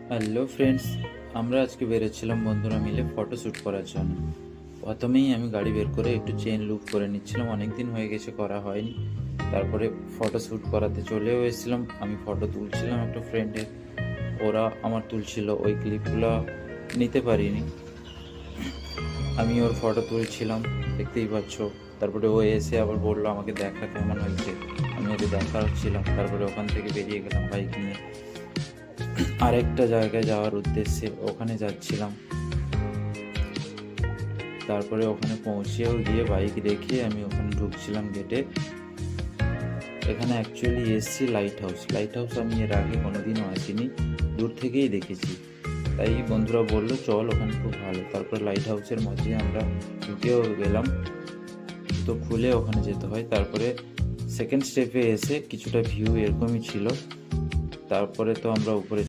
Hello friends, আমরা আজকে বেরোচ্ছিলাম বন্ধুরা মিলে ফটো শ্যুট করার জন্য। প্রথমেই আমি গাড়ি বের করে একটু চেন লুপ করে নিচ্ছিলাম, অনেক দিন হয়ে গেছে করা হয়নি। তারপরে ফটো শ্যুট করাতে চলেও এসেছিলাম। আমি ফটো তুলছিলাম একটা ফ্রেন্ডের, ওরা আমার তুলছিল, ওই ক্লিপগুলো নিতে পারিনি। আমি ওর ফটো তুলছিলাম, দেখতেই পাচ্ছ। তারপরে ও এসে আবার বললো আমাকে দেখা কেমন হয়েছে, আমি ওকে দেখাচ্ছিলাম। তারপরে ওখান থেকে বেরিয়ে গেলাম বাইক নিয়ে আরেকটা জায়গায় যাওয়ার উদ্দেশ্যে, ওখানে যাচ্ছিলাম। তারপরে ওখানে পৌঁছেও গিয়ে বাইক রেখে আমি ওখানে ঢুকছিলাম গেটে। এখানে অ্যাকচুয়ালি এসছি লাইট হাউস আমি এর আগে কোনোদিনও আসিনি, দূর থেকেই দেখেছি। তাই বন্ধুরা বললো চল, ওখানে খুব ভালো। তারপরে লাইট হাউসের মধ্যে আমরা ঢুকেও গেলাম, তো খুলে ওখানে যেতে হয়। তারপরে সেকেন্ড স্টেপে এসে কিছুটা ভিউ এরকমই ছিল। তারপরে তো আমরা উপরে